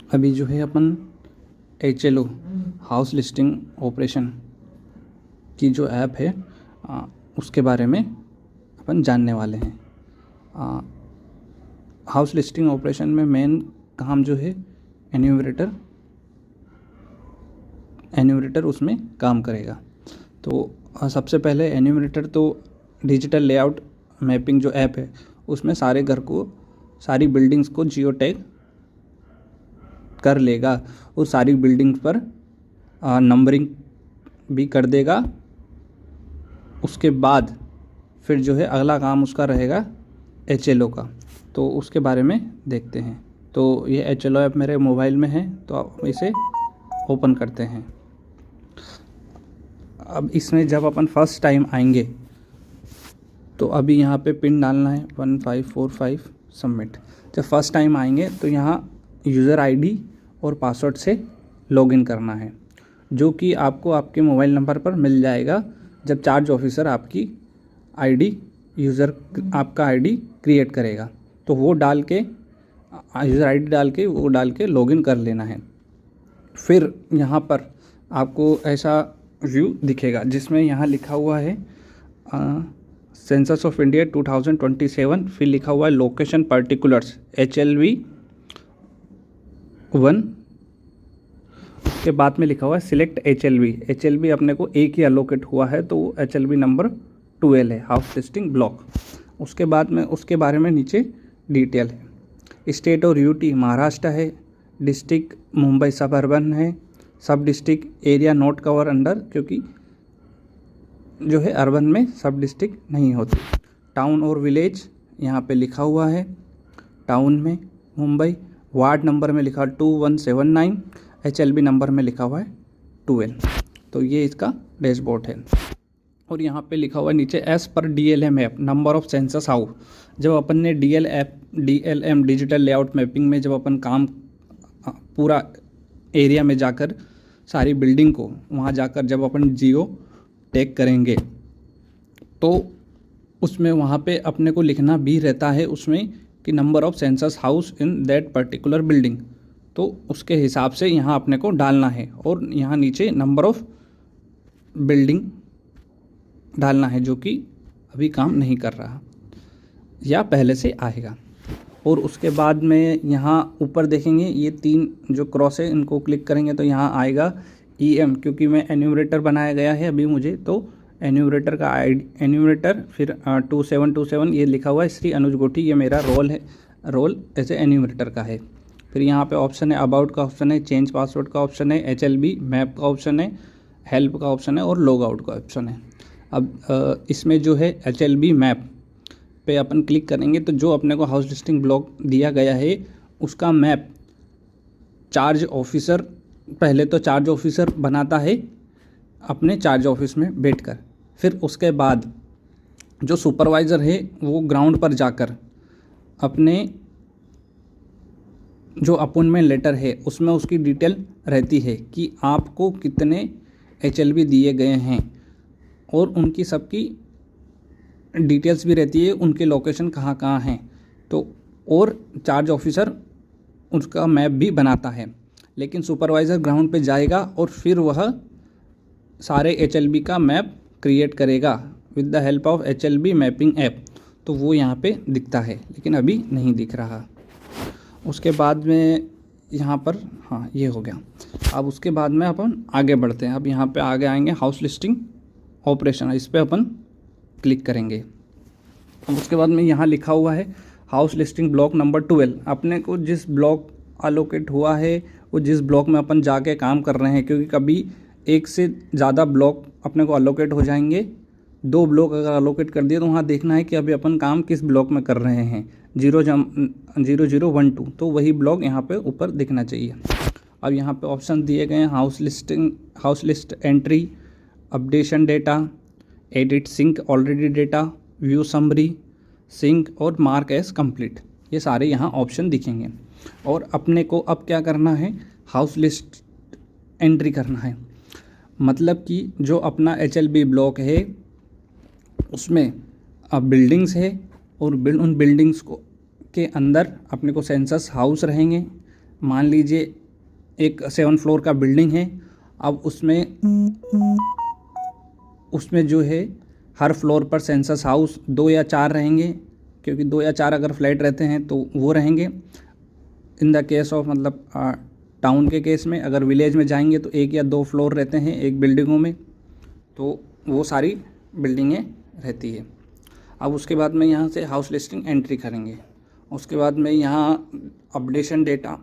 अभी जो है अपन HLO हाउस लिस्टिंग ऑपरेशन की जो ऐप है उसके बारे में अपन जानने वाले हैं। हाउस लिस्टिंग ऑपरेशन में मेन काम जो है एन्यूमरेटर उसमें काम करेगा। तो सबसे पहले एन्यूमरेटर तो डिजिटल लेआउट मैपिंग जो ऐप है उसमें सारे घर को, सारी बिल्डिंग्स को जियो टैग कर लेगा और सारी बिल्डिंग्स पर नंबरिंग भी कर देगा। उसके बाद फिर जो है अगला काम उसका रहेगा HLO का, तो उसके बारे में देखते हैं। तो ये HLO ऐप मेरे मोबाइल में है, तो आप इसे ओपन करते हैं। अब इसमें जब अपन फर्स्ट टाइम आएंगे तो अभी यहाँ पे पिन डालना है 1545 सबमिट। जब फर्स्ट टाइम आएंगे तो यहाँ यूज़र ID और पासवर्ड से लॉगिन करना है, जो कि आपको आपके मोबाइल नंबर पर मिल जाएगा जब चार्ज ऑफिसर आपका ID क्रिएट करेगा। तो वो डाल के यूज़र ID डाल के लॉगिन कर लेना है। फिर यहाँ पर आपको ऐसा व्यू दिखेगा जिसमें यहाँ लिखा हुआ है सेंसस ऑफ इंडिया 2027, फिर लिखा हुआ है लोकेशन पर्टिकुलर्स HLV 1, के बाद में लिखा हुआ है सिलेक्ट HLV अपने को एक ही अलोकेट हुआ है, तो वो HLV नंबर 12 है, हाउस लिस्टिंग ब्लॉक। उसके बाद में उसके बारे में नीचे डिटेल है। स्टेट और UT महाराष्ट्र है, डिस्ट्रिक्ट मुंबई सब अर्बन है, सब district area not cover under, क्योंकि जो है अर्बन में सब डिस्ट्रिक्ट नहीं होती। टाउन और विलेज यहाँ पे लिखा हुआ है, टाउन में मुंबई, वार्ड नंबर में लिखा 2179, HLB नंबर में लिखा हुआ है 12। तो ये इसका डैशबोर्ड है। और यहाँ पे लिखा हुआ है नीचे एस पर DLM app number of census house. जब अपन ने DLM डिजिटल लेआउट मैपिंग में जब अपन काम पूरा एरिया में जाकर सारी बिल्डिंग को वहाँ जाकर जब अपन जियो टैग करेंगे तो उसमें वहाँ पे अपने को लिखना भी रहता है उसमें कि number of census house in that particular building. तो उसके हिसाब से यहाँ अपने को डालना है और यहाँ नीचे नंबर ऑफ बिल्डिंग डालना है, जो कि अभी काम नहीं कर रहा या पहले से आएगा। और उसके बाद में यहाँ ऊपर देखेंगे ये 3 जो क्रॉस है इनको क्लिक करेंगे तो यहाँ आएगा EM, क्योंकि मैं एन्यूमरेटर बनाया गया है अभी मुझे, तो एन्यूमरेटर का एन्यूमरेटर फिर 2727 ये लिखा हुआ है श्री अनुज गोठी, ये मेरा रोल ऐसे एन्यूमरेटर का है। फिर यहाँ पे ऑप्शन है अबाउट का ऑप्शन है, चेंज पासवर्ड का ऑप्शन है, HLB मैप का ऑप्शन है, हेल्प का ऑप्शन है और लॉग आउट का ऑप्शन है। अब इसमें जो है HLB मैप पे अपन क्लिक करेंगे तो जो अपने को हाउस लिस्टिंग ब्लॉक दिया गया है उसका मैप चार्ज ऑफिसर, पहले तो चार्ज ऑफिसर बनाता है अपने चार्ज ऑफिस में बैठकर, फिर उसके बाद जो सुपरवाइज़र है वो ग्राउंड पर जाकर अपने जो अपॉइंटमेंट लेटर है उसमें उसकी डिटेल रहती है कि आपको कितने HLB दिए गए हैं और उनकी सबकी डिटेल्स भी रहती है, उनके लोकेशन कहाँ कहाँ हैं। तो और चार्ज ऑफिसर उसका मैप भी बनाता है, लेकिन सुपरवाइज़र ग्राउंड पे जाएगा और फिर वह सारे HLB का मैप क्रिएट करेगा with the help of HLB mapping app. तो वो यहाँ पे दिखता है लेकिन अभी नहीं दिख रहा। उसके बाद में यहाँ पर हाँ ये हो गया। अब उसके बाद में अपन आगे बढ़ते हैं। अब यहाँ पे आगे आएंगे हाउस लिस्टिंग ऑपरेशन, इस पर अपन क्लिक करेंगे। अब उसके बाद में यहाँ लिखा हुआ है हाउस लिस्टिंग ब्लॉक नंबर 12। अपने को जिस ब्लॉक अलोकेट हुआ है वो जिस ब्लॉक में अपन जाके काम कर रहे हैं, क्योंकि कभी एक से ज़्यादा ब्लॉक अपने को अलोकेट हो जाएंगे। 2 ब्लॉक अगर अलोकेट कर दिए तो वहाँ देखना है कि अभी अपन काम किस ब्लॉक में कर रहे हैं, 0012, तो वही ब्लॉक यहाँ पे ऊपर दिखना चाहिए। अब यहाँ पे ऑप्शन दिए गए हैं house list entry, updation data, edit sync already data, view summary, sync और मार्क एज कंप्लीट। ये सारे यहाँ ऑप्शन दिखेंगे। और अपने को अब क्या करना है, हाउस लिस्ट एंट्री करना है। मतलब कि जो अपना HLB ब्लॉक है उसमें अब बिल्डिंग्स है और उन बिल्डिंग्स को के अंदर अपने को सेंसस हाउस रहेंगे, मान लीजिए एक 7 फ्लोर का बिल्डिंग है, अब उसमें जो है हर फ्लोर पर सेंसस हाउस 2 या 4 रहेंगे, क्योंकि 2 या 4 अगर फ्लैट रहते हैं तो वो रहेंगे इन द केस ऑफ, मतलब टाउन के केस में। अगर विलेज में जाएंगे तो 1 या 2 फ्लोर रहते हैं एक बिल्डिंगों में, तो वो सारी बिल्डिंगें रहती है। अब उसके बाद में यहाँ से हाउस लिस्टिंग एंट्री करेंगे। उसके बाद में यहाँ अपडेशन डेटा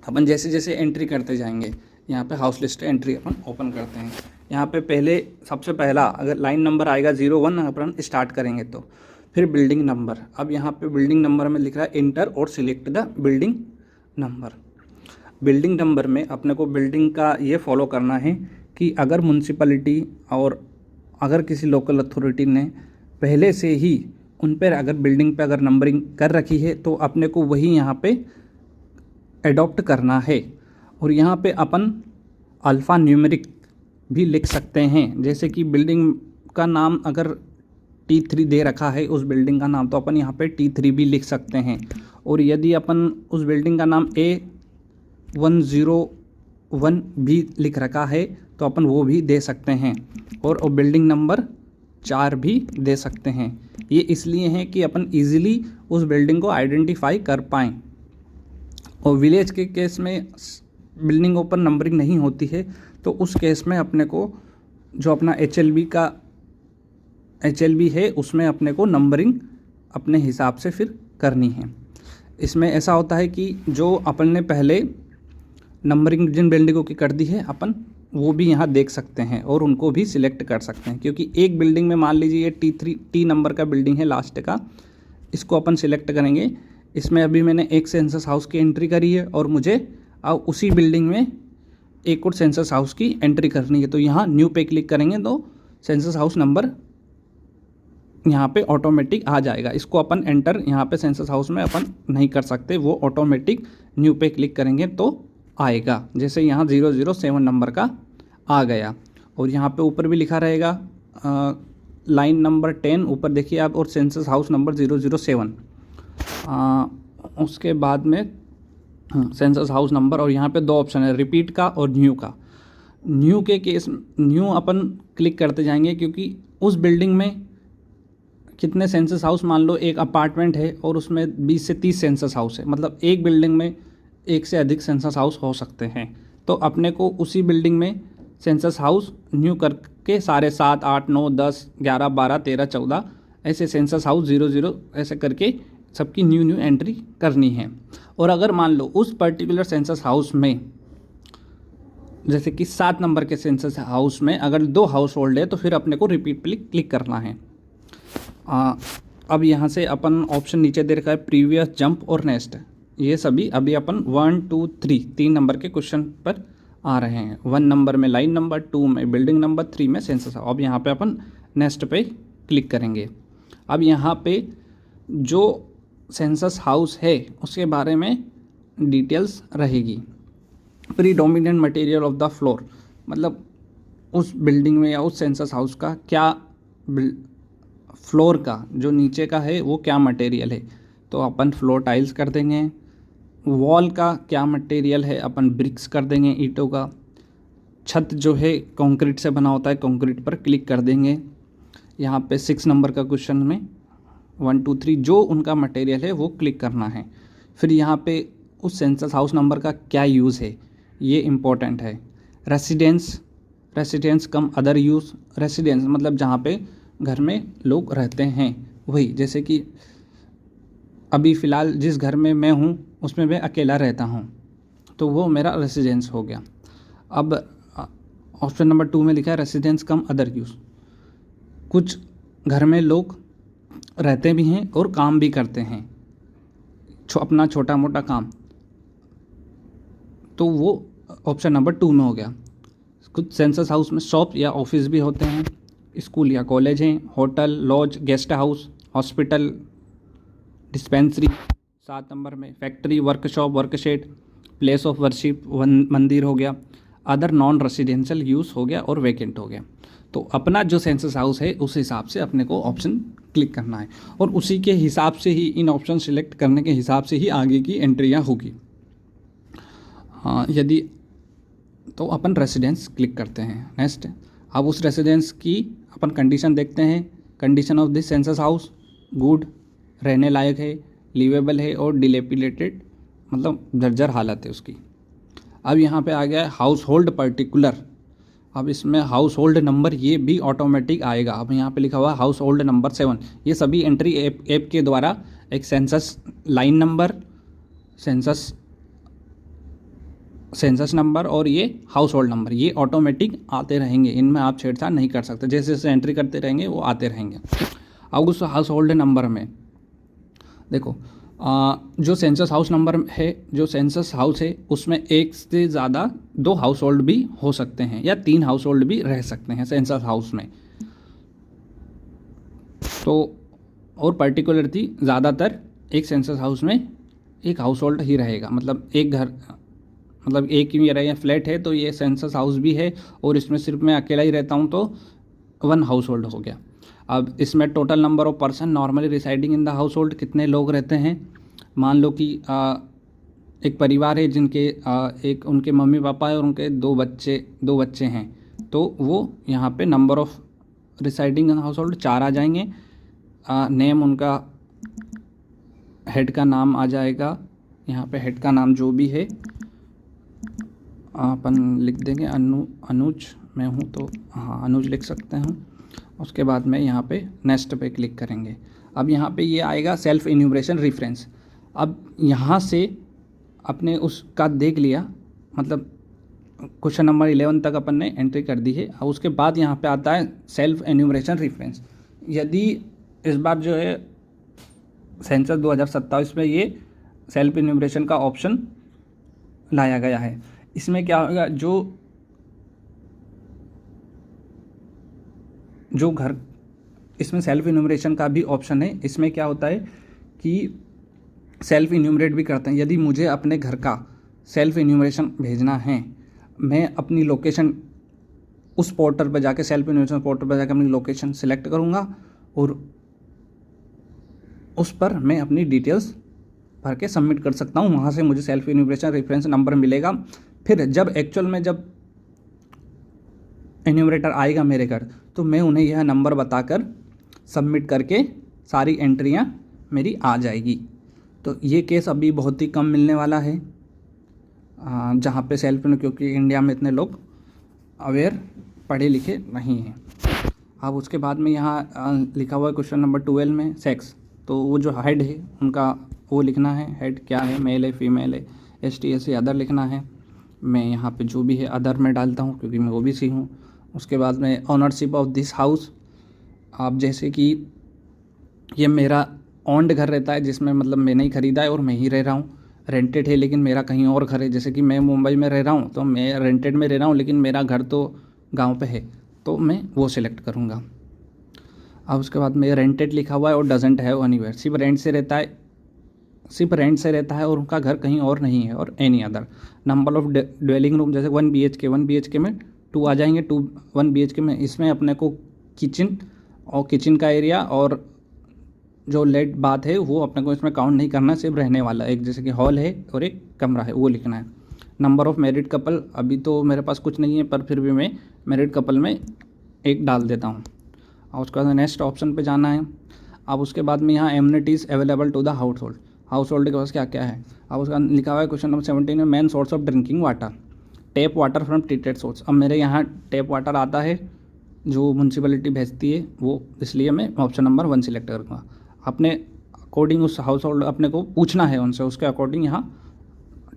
अपन जैसे जैसे एंट्री करते जाएंगे, यहाँ पे हाउस लिस्ट एंट्री अपन ओपन करते हैं। यहाँ पे सबसे पहला अगर लाइन नंबर आएगा 01 अपन स्टार्ट करेंगे तो, फिर बिल्डिंग नंबर। अब यहाँ पे बिल्डिंग नंबर में लिख रहा है इंटर और select the building number. Building number में अपने को बिल्डिंग का ये फॉलो करना है कि अगर म्यूनसिपैलिटी और अगर किसी लोकल अथॉरिटी ने पहले से ही उन पर अगर बिल्डिंग पे अगर नंबरिंग कर रखी है तो अपने को वही यहाँ पे एडॉप्ट करना है। और यहाँ पे अपन अल्फ़ा न्यूमेरिक भी लिख सकते हैं, जैसे कि बिल्डिंग का नाम अगर T3 दे रखा है उस बिल्डिंग का नाम, तो अपन यहाँ पे T3 भी लिख सकते हैं। और यदि अपन उस बिल्डिंग का नाम A101 भी लिख रखा है तो अपन वो भी दे सकते हैं, और बिल्डिंग नंबर 4 भी दे सकते हैं। ये इसलिए है कि अपन ईज़िली उस बिल्डिंग को आइडेंटिफाई कर पाएँ। और विलेज के केस में बिल्डिंगों पर नंबरिंग नहीं होती है, तो उस केस में अपने को जो अपना HLB है उसमें अपने को नंबरिंग अपने हिसाब से फिर करनी है। इसमें ऐसा होता है कि जो अपन ने पहले नंबरिंग जिन बिल्डिंगों की कर दी है अपन वो भी यहाँ देख सकते हैं और उनको भी सिलेक्ट कर सकते हैं, क्योंकि एक बिल्डिंग में मान लीजिए ये T नंबर का बिल्डिंग है लास्ट का, इसको अपन सिलेक्ट करेंगे। इसमें अभी मैंने एक सेंसस हाउस की एंट्री करी है और मुझे अब उसी बिल्डिंग में एक और सेंसस हाउस की एंट्री करनी है, तो यहाँ न्यू पे क्लिक करेंगे तो सेंसस हाउस नंबर यहाँ पे ऑटोमेटिक आ जाएगा। इसको अपन एंटर यहाँ पे सेंसस हाउस में अपन नहीं कर सकते, वो ऑटोमेटिक न्यू पे क्लिक करेंगे तो आएगा। जैसे यहाँ 007 नंबर का आ गया, और यहाँ पे ऊपर भी लिखा रहेगा लाइन नंबर 10 ऊपर देखिए आप, और सेंसस हाउस नंबर 007। उसके बाद में सेंसस हाउस नंबर, और यहाँ पे 2 ऑप्शन है, रिपीट का और न्यू का। न्यू के केस न्यू अपन क्लिक करते जाएंगे, क्योंकि उस बिल्डिंग में कितने सेंसस हाउस, मान लो एक अपार्टमेंट है और उसमें 20 से 30 सेंसस हाउस है, मतलब एक बिल्डिंग में 1 से अधिक सेंसस हाउस हो सकते हैं। तो अपने को उसी बिल्डिंग में सेंसस हाउस न्यू करके सारे 7, 8, 9, 10, 11, 12, 13, 14 ऐसे सेंसस हाउस 00 ऐसे करके सबकी न्यू एंट्री करनी है। और अगर मान लो उस पर्टिकुलर सेंसस हाउस में, जैसे कि 7 नंबर के सेंसस हाउस में अगर 2 हाउस होल्ड है तो फिर अपने को रिपीट पे क्लिक करना है। अब यहाँ से अपन ऑप्शन नीचे दे रखा है प्रीवियस, जंप और नेक्स्ट, ये सभी अभी अपन 1, 2, 3 नंबर के क्वेश्चन पर आ रहे हैं। 1 नंबर में लाइन नंबर, 2 में बिल्डिंग नंबर, 3 में सेंसस। अब यहाँ पे अपन नेक्स्ट पे क्लिक करेंगे। अब यहाँ पे जो सेंसस हाउस है उसके बारे में डिटेल्स रहेगी। Predominant material of the floor, मतलब उस बिल्डिंग में या उस सेंसस हाउस का क्या फ्लोर का जो नीचे का है वो क्या मटेरियल है, तो अपन फ्लोर टाइल्स कर देंगे। वॉल का क्या मटेरियल है, अपन ब्रिक्स कर देंगे, ईंटों का। छत जो है कंक्रीट से बना होता है, कंक्रीट पर क्लिक कर देंगे। यहाँ पे 6 नंबर का क्वेश्चन में 1, 2, 3 जो उनका मटेरियल है वो क्लिक करना है। फिर यहाँ पे उस सेंसस हाउस नंबर का क्या यूज़ है ये इम्पोर्टेंट है। रेसिडेंस कम अदर यूज़, रेसिडेंस मतलब जहाँ पे घर में लोग रहते हैं, वही जैसे कि अभी फ़िलहाल जिस घर में मैं हूँ उसमें मैं अकेला रहता हूँ, तो वो मेरा रेसिडेंस हो गया। अब ऑप्शन नंबर 2 में लिखा है रेसिडेंस कम अदर यूज़, कुछ घर में लोग रहते भी हैं और काम भी करते हैं, अपना छोटा मोटा काम, तो वो ऑप्शन नंबर 2 में हो गया। कुछ सेंसस हाउस में शॉप या ऑफिस भी होते हैं, स्कूल या कॉलेज हैं, hotel, lodge, guest house, hospital, dispensary. 7 number में factory, workshop, workshed, place of worship, मंदिर हो गया। अदर नॉन रेसिडेंशियल यूज़ हो गया और वैकेंट हो गया। तो अपना जो सेंसस हाउस है उस हिसाब से अपने को ऑप्शन क्लिक करना है, और उसी के हिसाब से ही इन ऑप्शन सिलेक्ट करने के हिसाब से ही आगे की एंट्रियाँ होगी। हाँ, यदि तो अपन रेसिडेंस क्लिक करते हैं। नेक्स्ट, अब उस रेसिडेंस की अपन कंडीशन देखते हैं। Condition of this census house good, रहने लायक है, लिवेबल है और डिलेपिलेटेड मतलब जर्जर हालत है उसकी। अब यहाँ पे आ गया है हाउस होल्ड पर्टिकुलर। अब इसमें हाउस होल्ड नंबर ये भी ऑटोमेटिक आएगा। अब यहाँ पे लिखा हुआ है हाउस होल्ड नंबर 7। ये सभी एंट्री ऐप के द्वारा एक census line number, census number और ये हाउस होल्ड नंबर ये ऑटोमेटिक आते रहेंगे। इनमें आप छेड़छाड़ नहीं कर सकते, जैसे जैसे एंट्री करते रहेंगे वो आते रहेंगे। अब उस हाउस होल्ड नंबर में देखो, जो सेंसस हाउस नंबर है, जो सेंसस हाउस है उसमें एक से ज़्यादा 2 हाउस होल्ड भी हो सकते हैं या 3 हाउस होल्ड भी रह सकते हैं सेंसस हाउस में। तो और पर्टिकुलर थी ज़्यादातर एक सेंसस हाउस में एक हाउस होल्ड ही रहेगा। मतलब एक घर, मतलब एक ही रहे फ्लैट है तो ये सेंसस हाउस भी है और इसमें सिर्फ मैं अकेला ही रहता हूँ तो 1 हाउस होल्ड हो गया। अब इसमें total number of person normally residing in the house hold कितने लोग रहते हैं। मान लो कि एक परिवार है जिनके एक उनके मम्मी पापा है और उनके 2 बच्चे हैं, तो वो यहाँ पे number of residing in house hold 4 आ जाएंगे। नेम उनका हेड का नाम आ जाएगा। यहाँ पे हेड का नाम जो भी है अपन लिख देंगे। अनुज मैं हूँ तो हाँ अनुज लिख सकते हैं। उसके बाद में यहाँ पे नेक्स्ट पे क्लिक करेंगे। अब यहाँ पे ये आएगा सेल्फ इन्यूमरेशन रेफरेंस। अब यहाँ से अपने उसका देख लिया, मतलब क्वेश्चन नंबर 11 तक अपन ने एंट्री कर दी है। और उसके बाद यहाँ पे आता है सेल्फ इन्यूमरेशन रेफरेंस। यदि इस बार जो है सेंसस 2027 में ये सेल्फ इन्यूमरेशन का ऑप्शन लाया गया है। इसमें क्या होगा, जो घर, इसमें सेल्फ इन्यूमरेशन का भी ऑप्शन है। इसमें क्या होता है कि सेल्फ इन्यूमरेट भी करते हैं। यदि मुझे अपने घर का सेल्फ इन्यूमरेशन भेजना है, मैं अपनी लोकेशन उस पोर्टल पर जाके सेल्फ इन्यूमरेशन पोर्टल पर जाकर अपनी लोकेशन सिलेक्ट करूँगा और उस पर मैं अपनी डिटेल्स भर के सबमिट कर सकता हूँ। वहाँ से मुझे सेल्फ इन्यूमरेशन रेफरेंस नंबर मिलेगा। फिर जब एक्चुअल में जब इन्यूमरेटर आएगा मेरे घर तो मैं उन्हें यह नंबर बताकर सबमिट करके सारी एंट्रियाँ मेरी आ जाएगी। तो ये केस अभी बहुत ही कम मिलने वाला है जहाँ पे सेल्फ, क्योंकि इंडिया में इतने लोग अवेयर पढ़े लिखे नहीं हैं। अब उसके बाद में यहाँ लिखा हुआ है क्वेश्चन नंबर 12 में सेक्स। तो वो जो हेड है उनका वो लिखना है, हेड क्या है, मेल है फीमेल है, ST SC अदर लिखना है। मैं यहाँ पे जो भी है अदर में डालता हूँ क्योंकि मैं OBC हूँ। उसके बाद में ऑनरशिप ऑफ दिस हाउस, आप जैसे कि ये मेरा ओन्ड घर रहता है जिसमें मतलब मैंने ही ख़रीदा है और मैं ही रह रहा हूँ। रेंटेड है लेकिन मेरा कहीं और घर है, जैसे कि मैं मुंबई में रह रहा हूँ तो मैं रेंटेड में रह रहा हूँ लेकिन मेरा घर तो गांव पे है, तो मैं वो सिलेक्ट करूँगा। अब उसके बाद में रेंटेड लिखा हुआ है और डजेंट हैव एनीवेयर, सिर्फ रेंट से रहता है और उनका घर कहीं और नहीं है। और any other number of dwelling room, जैसे 1 BHK में 2 आ जाएंगे। 1 BHK में इसमें अपने को किचन और किचन का एरिया और जो लेट बात है वो अपने को इसमें काउंट नहीं करना, सिर्फ रहने वाला एक, जैसे कि हॉल है और एक कमरा है वो लिखना है। नंबर ऑफ मैरिड कपल, अभी तो मेरे पास कुछ नहीं है पर फिर भी मैं मैरिड कपल में 1 डाल देता हूँ। और उसके बाद नेक्स्ट ऑप्शन पे जाना है। अब उसके बाद में यहाँ amenities available to the household के पास क्या क्या है। अब उसका लिखा हुआ है क्वेश्चन नंबर 17 में main source of drinking water, tap water from treated source. अब मेरे यहाँ टैप वाटर आता है जो म्यूनसिपैलिटी भेजती है वो, इसलिए मैं ऑप्शन नंबर 1 सिलेक्ट करूँगा। अपने अकॉर्डिंग उस हाउस होल्ड अपने को पूछना है उनसे, उसके अकॉर्डिंग यहाँ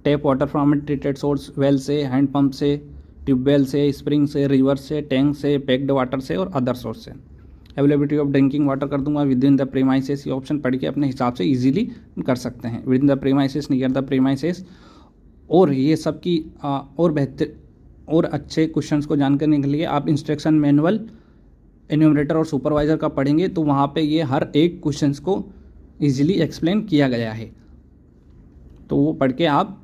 tap water from treated source, well से, हैंड पंप से, ट्यूबवेल से, स्प्रिंग से, रिवर से, टैंक से, पैक्ड वाटर से और अदर सोर्स से। अवेलेबिलिटी ऑफ ड्रिंकिंग वाटर कर दूंगा विद इन द प्रीमाइसेस। ये ऑप्शन पढ़ के अपने हिसाब से इजीली कर सकते हैं। With in the premises, near the premises. और ये सब की और बेहतर और अच्छे क्वेश्चंस को जानने के लिए आप इंस्ट्रक्शन मैनुअल एन्यूमरेटर और सुपरवाइज़र का पढ़ेंगे तो वहाँ पे ये हर एक क्वेश्चंस को इजीली एक्सप्लेन किया गया है। तो वो पढ़ के आप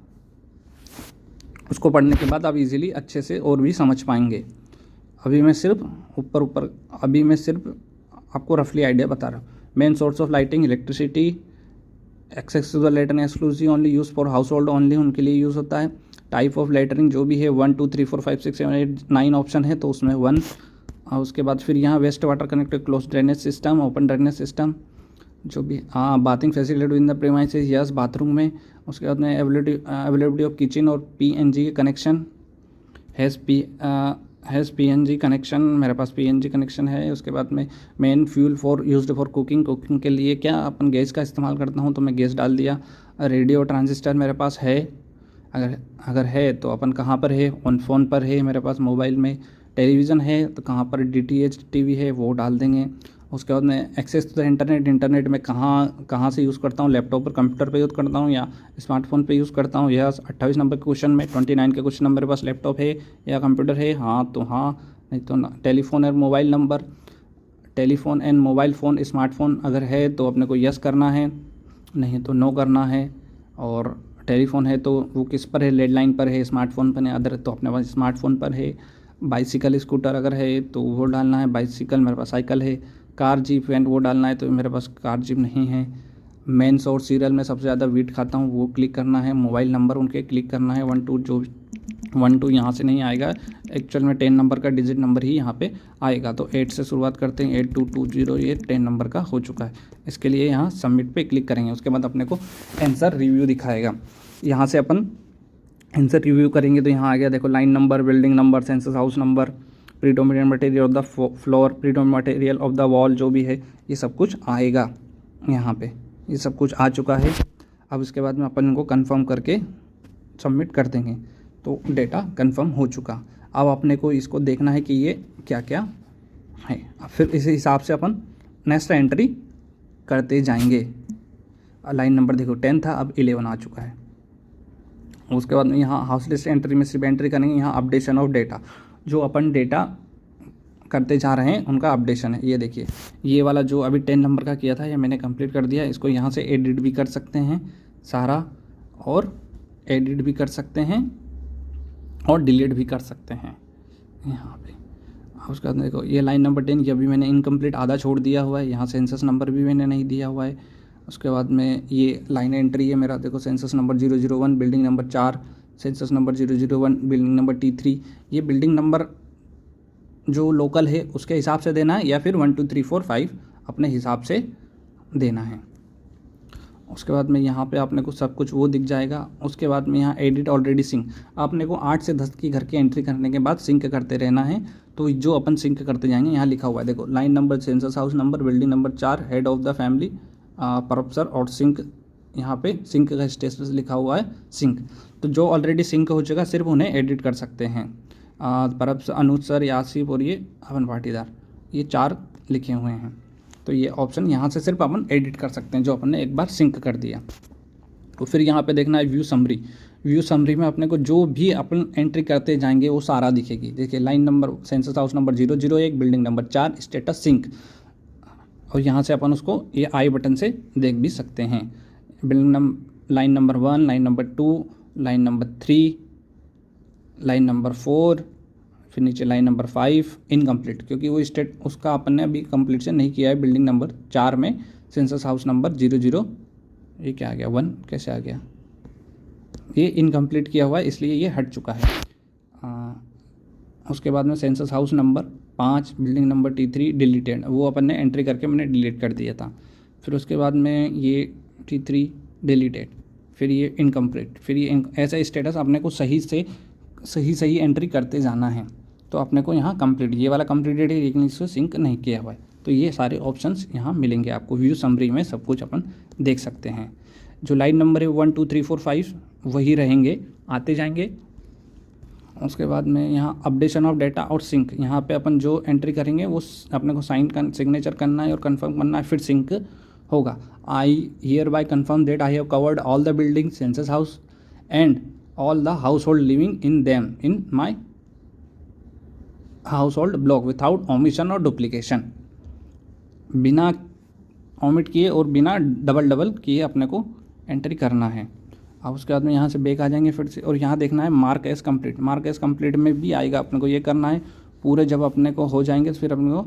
उसको पढ़ने के बाद आप इजीली अच्छे से और भी समझ पाएंगे। अभी मैं सिर्फ आपको रफली आइडिया बता रहा हूँ। Main source of lighting electricity, access to the light and exclusive only use for household only, उनके लिए यूज़ होता है। टाइप ऑफ लेटरिंग जो भी है 1 2 3 4 5 6 7 8 9 ऑप्शन है, तो उसमें 1। और उसके बाद फिर यहाँ waste water connected close drainage system, open drainage system जो भी, हाँ bathing facility in the premises, yes bathroom में। उसके बाद में अवेलेबिलिटी ऑफ किचन और PNG के कनेक्शन, हैज़ PNG कनेक्शन, मेरे पास PNG कनेक्शन है। उसके बाद में main fuel for used for cooking के लिए क्या अपन गैस का इस्तेमाल करता हूँ, तो मैं गैस डाल दिया। रेडियो ट्रांजिस्टर मेरे पास है, अगर है तो अपन कहाँ पर है, ऑन फ़ोन पर है मेरे पास मोबाइल में। टेलीविज़न है तो कहाँ पर, DTH टीवी है वो डाल देंगे। उसके बाद में एक्सेस टू द इंटरनेट में कहाँ से यूज़ करता हूँ, लैपटॉप पर कंप्यूटर पे यूज़ करता हूँ या स्मार्टफोन पे यूज़ करता हूँ। यह 28 नंबर के क्वेश्चन में 29 के क्वेश्चन नंबर पास लैपटॉप है या कंप्यूटर है, हाँ तो हाँ, नहीं तो ना। टेलीफोन और mobile number, telephone and mobile phone smartphone अगर है तो अपने को यस करना है, नहीं तो नो करना है। और टेलीफोन है तो वो किस पर है, लैंडलाइन पर है, स्मार्टफोन पर है, अदर तो अपने पास स्मार्टफोन पर है। बाइसिकल स्कूटर अगर है तो वो डालना है, बाइसिकल मेरे पास साइकिल है। कार जीप वैन वो डालना है, तो मेरे पास कार जीप नहीं है। मेंस और सीरियल में सबसे ज़्यादा वीट खाता हूँ वो क्लिक करना है। मोबाइल नंबर उनके क्लिक करना है, 1 2 जो 1 2 यहाँ से नहीं आएगा, एक्चुअल में 10 नंबर का डिजिट नंबर ही यहाँ पे आएगा। तो 8 से शुरुआत करते हैं, 8220, ये 10 नंबर का हो चुका है। इसके लिए यहाँ सबमिट पे क्लिक करेंगे। उसके बाद अपने को आंसर रिव्यू दिखाएगा, यहाँ से अपन आंसर रिव्यू करेंगे। तो यहाँ आ गया देखो, line number, building number, census house number, predominant material of the floor, predominant material of the wall जो भी है ये सब कुछ आएगा यहाँ पे, ये सब कुछ आ चुका है। अब इसके बाद में अपन इनको कंफर्म करके सबमिट कर देंगे। तो डेटा कंफर्म हो चुका। अब अपने को इसको देखना है कि ये क्या क्या है। अब फिर इसी हिसाब से अपन नेक्स्ट एंट्री करते जाएंगे। लाइन नंबर देखो 10 था, अब 11 आ चुका है। उसके बाद में यहाँ हाउस लिस्ट एंट्री में सिर्फ एंट्री करेंगे, यहाँ अपडेशन ऑफ डेटा, जो अपन डेटा करते जा रहे हैं उनका अपडेशन है। ये देखिए, ये वाला जो अभी 10 नंबर का किया था ये मैंने कंप्लीट कर दिया। इसको यहाँ से एडिट भी कर सकते हैं सारा, और एडिट भी कर सकते हैं और डिलीट भी कर सकते हैं यहाँ पे। उसके बाद देखो ये लाइन नंबर 10 ये अभी मैंने इनकम्प्लीट आधा छोड़ दिया हुआ है, यहाँ सेंसस नंबर भी मैंने नहीं दिया हुआ है। उसके बाद में ये लाइन एंट्री है मेरा, देखो census number 001, building number 4, census number 001, building number T3। ये बिल्डिंग नंबर जो लोकल है उसके हिसाब से देना है, या फिर 1 2 3 4 5 अपने हिसाब से देना है। उसके बाद में यहाँ पे आपने को सब कुछ वो दिख जाएगा। उसके बाद में यहाँ एडिट ऑलरेडी सिंक, आपने को 8 से 10 की घर की एंट्री करने के बाद सिंक करते रहना है। तो जो अपन सिंक करते जाएंगे यहाँ लिखा हुआ है, देखो line number, census house number, building number 4, head of the family, professor और सिंक, यहाँ पे सिंक का स्टेटस लिखा हुआ है सिंक। तो जो ऑलरेडी सिंक हो चुका सिर्फ उन्हें एडिट कर सकते हैं। प्रोफेसर, अनुज सर, यासिफ और ये अवन पाटीदार, ये 4 लिखे हुए हैं। तो ये ऑप्शन यहाँ से सिर्फ अपन एडिट कर सकते हैं जो अपन ने एक बार सिंक कर दिया। तो फिर यहाँ पे देखना है व्यू समरी। व्यू समरी में अपने को जो भी अपन एंट्री करते जाएंगे वो सारा दिखेगी। देखिए line number, census house number 001, building number 4, status sync, और यहाँ से अपन उसको ये आई बटन से देख भी सकते हैं। Building line number 1, line number 2, line number 3, line number 4, फिर नीचे लाइन नंबर 5 इनकम्प्लीट, क्योंकि वो स्टेट उसका अपन ने अभी कंप्लीट से नहीं किया है। बिल्डिंग नंबर 4 में सेंसस हाउस नंबर 00, ये क्या आ गया 1, कैसे आ गया, ये इनकम्प्लीट किया हुआ है इसलिए ये हट चुका है। उसके बाद में census house number 5, building number T3 deleted, वो अपन ने एंट्री करके मैंने डिलीट कर दिया था। फिर उसके बाद में ये T3 डिलीटेड, फिर ये इनकम्प्लीट, फिर ये ऐसा स्टेटस अपने को सही एंट्री करते जाना है। तो अपने को यहाँ कंप्लीट, ये वाला कंप्लीटेड है लेकिन इसको सिंक नहीं किया हुआ है। तो ये सारे ऑप्शंस यहाँ मिलेंगे आपको। व्यू समरी में सब कुछ अपन देख सकते हैं। जो लाइन नंबर है 1 2 3 4 5 वही रहेंगे, आते जाएंगे। उसके बाद में यहाँ अपडेशन ऑफ डेटा और सिंक, यहाँ पे अपन जो एंट्री करेंगे वो अपने को सिग्नेचर करना है और कंफर्म करना है, फिर सिंक होगा। I hear bye confirm that I have covered all the building, census house and all the house hold living in them in my house hold block without omission और duplication, बिना omit किए और बिना double किए अपने को entry करना है। अब उसके बाद में यहाँ से बैक आ जाएंगे फिर से, और यहाँ देखना है mark as complete. Mark as complete में भी आएगा, अपने को ये करना है पूरे। जब अपने को हो जाएंगे तो फिर अपने को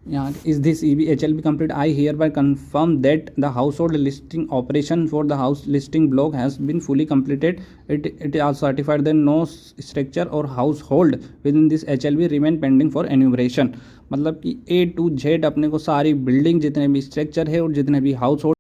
यहाँ is this HLB complete, I hereby confirm that the household listing operation for the house listing block has been fully completed, it are certified that no structure or household within this HLB remain pending for enumeration. मतलब कि A to Z अपने को सारी building जितने भी structure है और जितने भी हाउस होल्ड